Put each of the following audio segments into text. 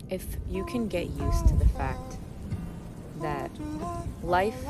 If you can get used to the fact that life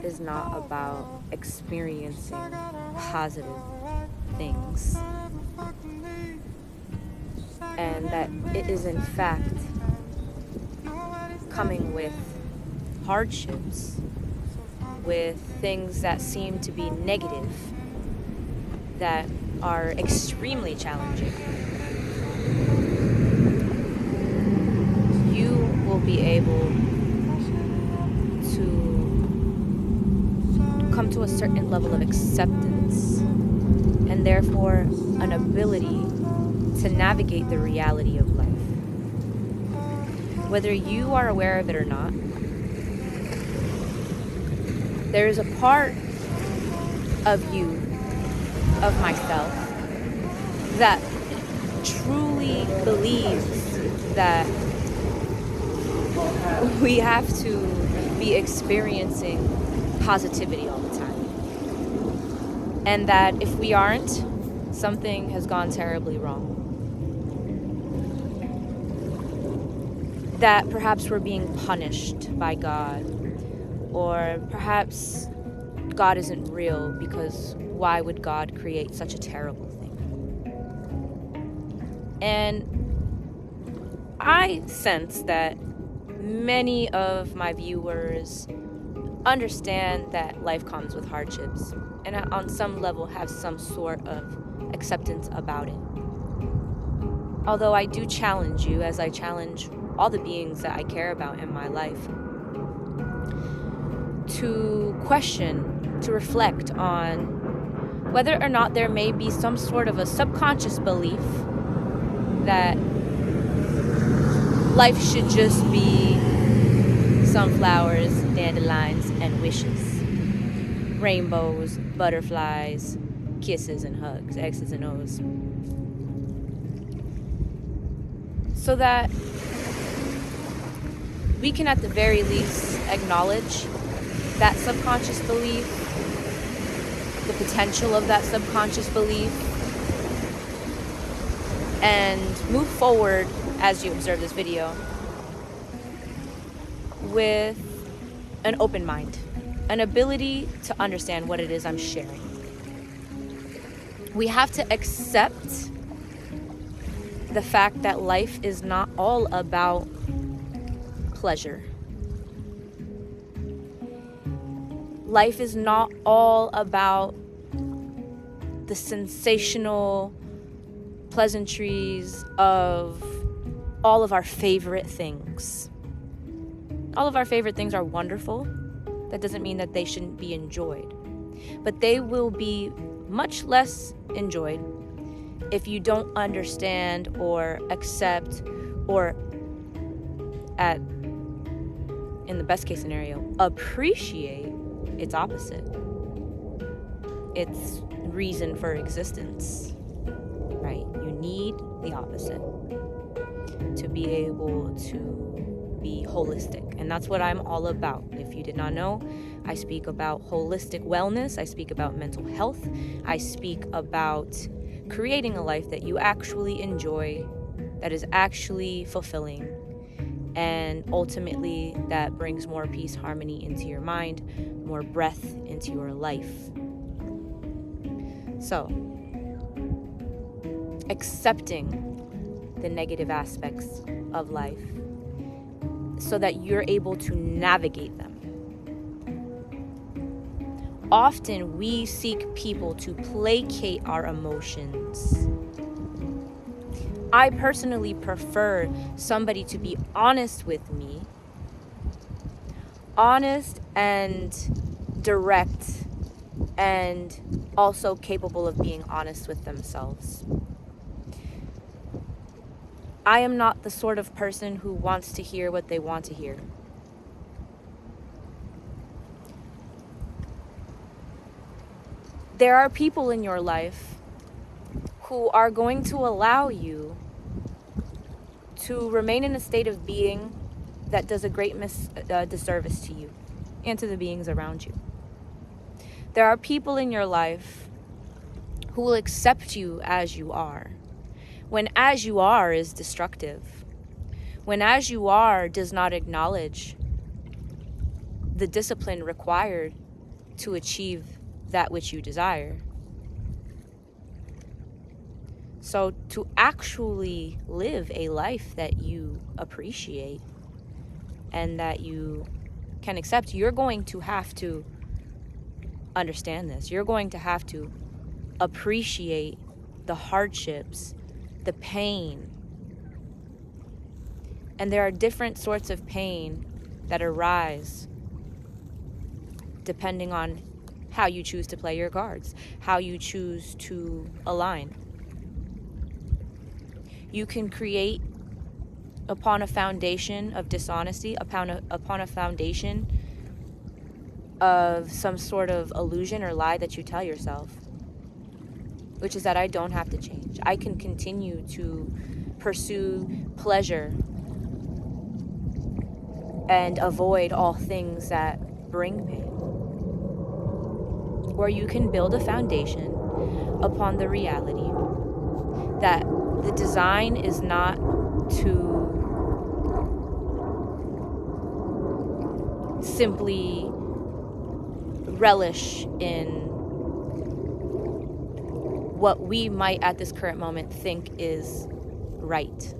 is not about experiencing positive things, and that it is in fact coming with hardships, with things that seem to be negative, that are extremely challenging, you will be able to come to a certain level of acceptance and therefore an ability to navigate the reality of life. Whether you are aware of it or not, there is a part of you, of myself, that truly believes that we have to be experiencing positivity all the time. And that if we aren't, something has gone terribly wrong. That perhaps we're being punished by God, or perhaps God isn't real, because why would God create such a terrible thing? And I sense that many of my viewers understand that life comes with hardships, and on some level have some sort of acceptance about it. Although I do challenge you, as I challenge all the beings that I care about in my life, to question, to reflect on whether or not there may be some sort of a subconscious belief that life should just be sunflowers, dandelions, and wishes. Rainbows, butterflies, kisses and hugs, X's and O's. So that we can at the very least acknowledge that subconscious belief, the potential of that subconscious belief, and move forward as you observe this video with an open mind, an ability to understand what it is I'm sharing. We have to accept the fact that life is not all about pleasure. Life is not all about the sensational pleasantries of all of our favorite things. All of our favorite things are wonderful. That doesn't mean that they shouldn't be enjoyed. But they will be much less enjoyed if you don't understand or accept or, in the best case scenario, appreciate its opposite, its reason for existence, right? You need the opposite to be able to be holistic. And that's what I'm all about. If you did not know, I speak about holistic wellness. I speak about mental health. I speak about creating a life that you actually enjoy, that is actually fulfilling, and ultimately that brings more peace, harmony into your mind, more breath into your life. So, accepting the negative aspects of life so that you're able to navigate them. Often we seek people to placate our emotions. I personally prefer somebody to be honest with me, honest and direct, and also capable of being honest with themselves. I am not the sort of person who wants to hear what they want to hear. There are people in your life who are going to allow you to remain in a state of being that does a great disservice to you and to the beings around you. There are people in your life who will accept you as you are, when as you are is destructive. When as you are does not acknowledge the discipline required to achieve that which you desire. So to actually live a life that you appreciate and that you can accept, you're going to have to understand this. You're going to have to appreciate the hardships, the pain. And there are different sorts of pain that arise depending on how you choose to play your cards, how you choose to align. You can create upon a foundation of dishonesty, upon a foundation of some sort of illusion or lie that you tell yourself, which is that I don't have to change. I can continue to pursue pleasure and avoid all things that bring pain. Or you can build a foundation upon the reality that the design is not to simply relish in what we might at this current moment think is right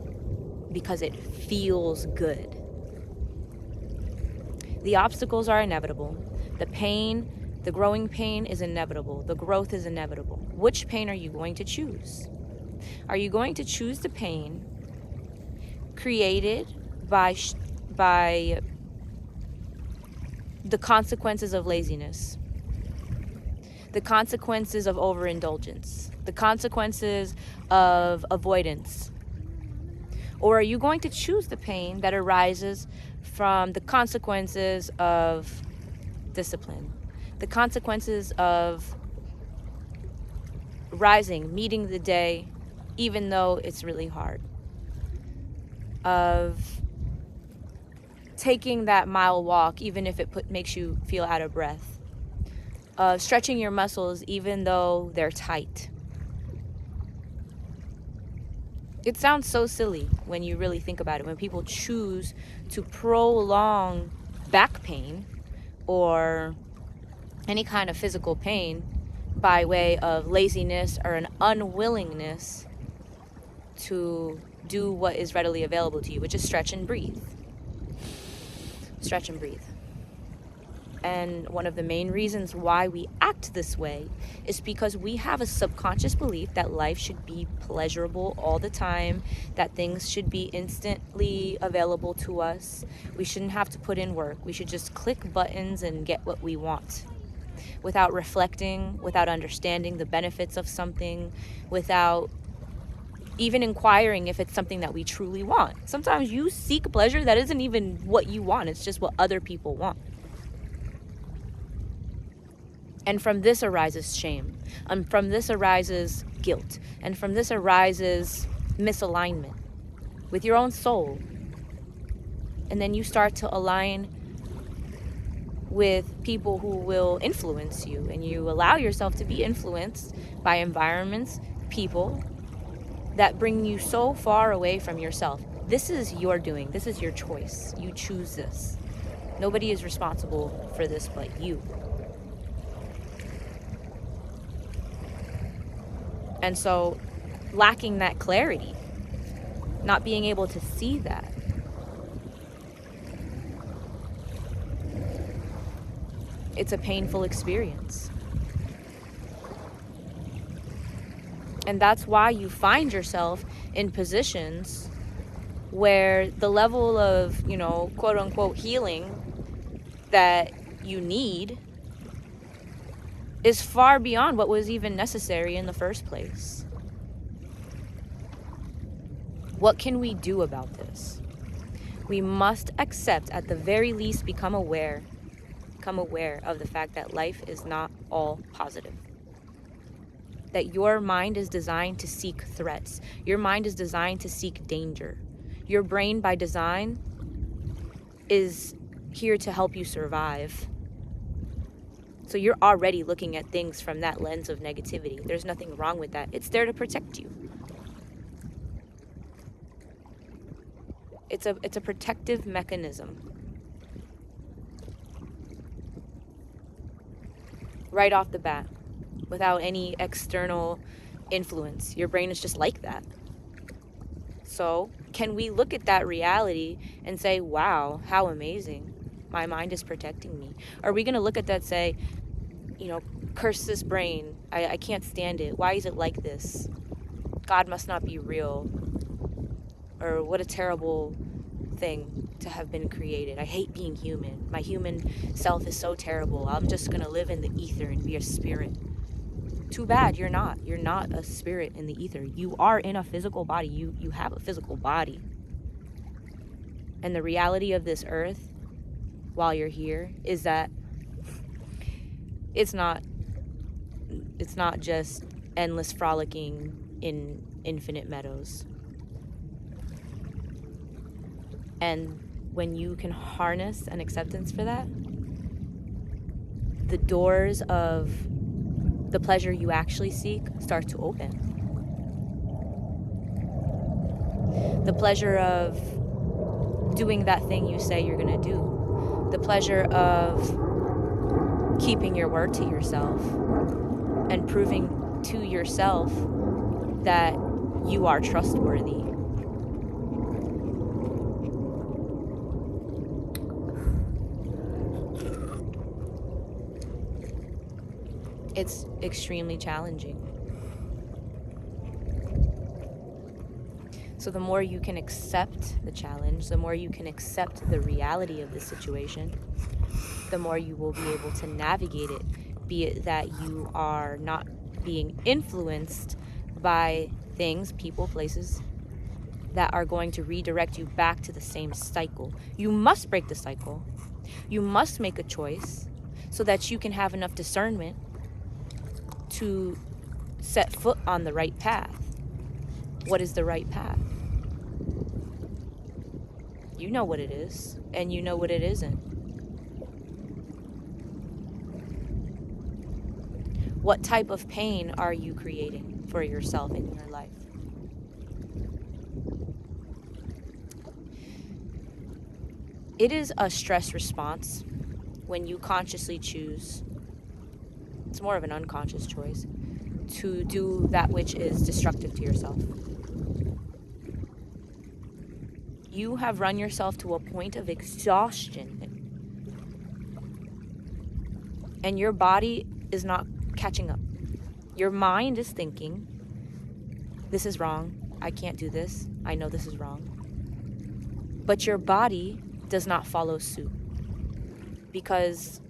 because it feels good. The obstacles are inevitable. The pain, the growing pain is inevitable. The growth is inevitable. Which pain are you going to choose? Are you going to choose the pain created by the consequences of laziness, the consequences of overindulgence, the consequences of avoidance? Or are you going to choose the pain that arises from the consequences of discipline, the consequences of rising, meeting the day, even though it's really hard, of taking that mile walk, even if it makes you feel out of breath, of stretching your muscles, even though they're tight? It sounds so silly when you really think about it, when people choose to prolong back pain or any kind of physical pain by way of laziness or an unwillingness to do what is readily available to you, which is stretch and breathe. Stretch and breathe. And one of the main reasons why we act this way is because we have a subconscious belief that life should be pleasurable all the time, that things should be instantly available to us. We shouldn't have to put in work. We should just click buttons and get what we want without reflecting, without understanding the benefits of something, without even inquiring if it's something that we truly want. Sometimes you seek pleasure that isn't even what you want. It's just what other people want. And from this arises shame. And from this arises guilt. And from this arises misalignment with your own soul. And then you start to align with people who will influence you. And you allow yourself to be influenced by environments, people that bring you so far away from yourself. This is your doing. This is your choice. You choose this. Nobody is responsible for this but you. And so lacking that clarity, not being able to see that, it's a painful experience. And that's why you find yourself in positions where the level of, quote unquote healing that you need is far beyond what was even necessary in the first place. What can we do about this? We must accept, at the very least, become aware of the fact that life is not all positive. That your mind is designed to seek threats. Your mind is designed to seek danger. Your brain, by design, is here to help you survive. So you're already looking at things from that lens of negativity. There's nothing wrong with that. It's there to protect you. It's a protective mechanism. Right off the bat, without any external influence. Your brain is just like that. So, can we look at that reality and say, wow, how amazing. My mind is protecting me? Are we going to look at that and say, curse this brain. I can't stand it. Why is it like this? God must not be real. Or what a terrible thing to have been created. I hate being human. My human self is so terrible. I'm just going to live in the ether and be a spirit. Too bad you're not. You're not a spirit in the ether. You are in a physical body. You have a physical body. And the reality of this earth while you're here is that it's not just endless frolicking in infinite meadows. And when you can harness an acceptance for that, the doors of the pleasure you actually seek start to open. The pleasure of doing that thing you say you're going to do. The pleasure of keeping your word to yourself and proving to yourself that you are trustworthy. It's extremely challenging. So the more you can accept the challenge, the more you can accept the reality of the situation, the more you will be able to navigate it, be it that you are not being influenced by things, people, places that are going to redirect you back to the same cycle. You must break the cycle. You must make a choice so that you can have enough discernment to set foot on the right path. What is the right path? You know what it is, and you know what it isn't. What type of pain are you creating for yourself in your life? It is a stress response when you consciously choose, it's more of an unconscious choice, to do that which is destructive to yourself. You have run yourself to a point of exhaustion, and your body is not catching up. Your mind is thinking, this is wrong, I can't do this, I know this is wrong. But your body does not follow suit because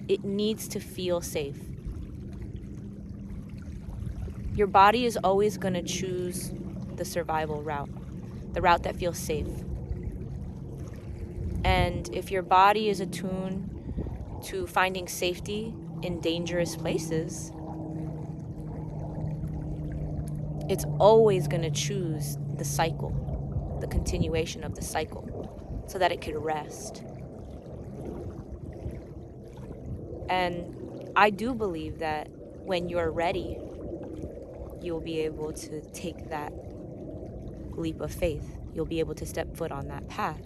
it needs to feel safe. Your body is always going to choose the survival route, the route that feels safe. And if your body is attuned to finding safety in dangerous places, it's always going to choose the cycle, the continuation of the cycle, so that it could rest. And I do believe that when you're ready, you'll be able to take that leap of faith. You'll be able to step foot on that path.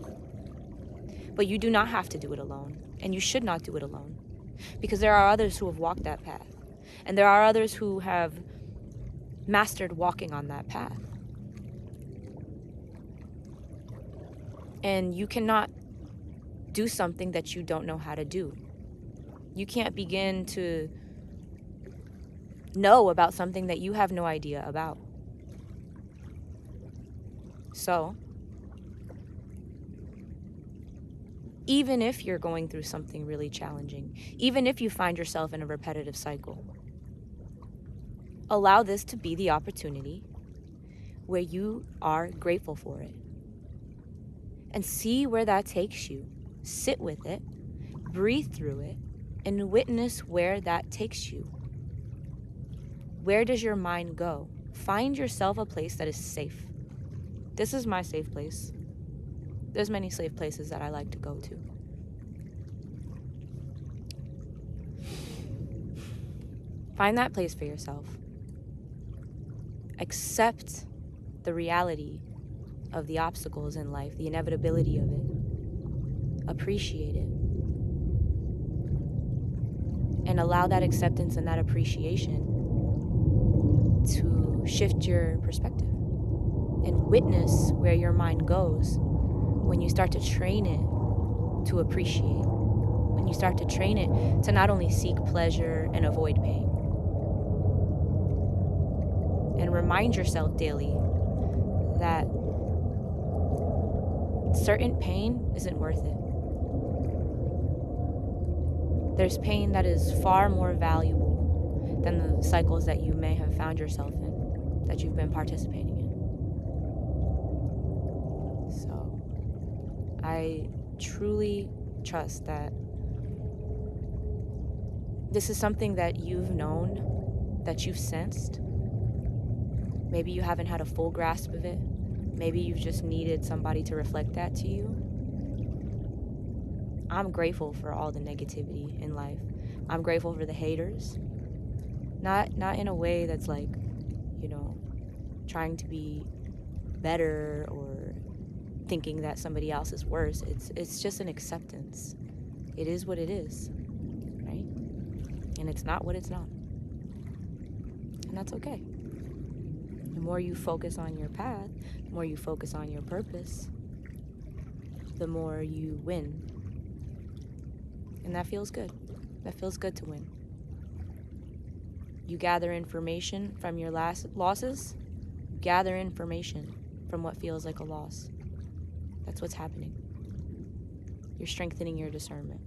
But you do not have to do it alone, and you should not do it alone, because there are others who have walked that path, and there are others who have mastered walking on that path. And you cannot do something that you don't know how to do. You can't begin to know about something that you have no idea about. So, even if you're going through something really challenging, even if you find yourself in a repetitive cycle, allow this to be the opportunity where you are grateful for it. And see where that takes you. Sit with it, breathe through it, and witness where that takes you. Where does your mind go? Find yourself a place that is safe. This is my safe place. There's many safe places that I like to go to. Find that place for yourself. Accept the reality of the obstacles in life, the inevitability of it. Appreciate it. And allow that acceptance and that appreciation to shift your perspective and witness where your mind goes when you start to train it to appreciate, when you start to train it to not only seek pleasure and avoid pain. And remind yourself daily that certain pain isn't worth it. There's pain that is far more valuable than the cycles that you may have found yourself in, that you've been participating in. So I truly trust that this is something that you've known, that you've sensed. Maybe you haven't had a full grasp of it. Maybe you've just needed somebody to reflect that to you. I'm grateful for all the negativity in life. I'm grateful for the haters. Not in a way that's like, trying to be better or thinking that somebody else is worse. It's just an acceptance. It is what it is, right? And it's not what it's not. And that's okay. The more you focus on your path, the more you focus on your purpose, the more you win. And that feels good. That feels good to win. You gather information from your losses. You gather information from what feels like a loss. That's what's happening. You're strengthening your discernment.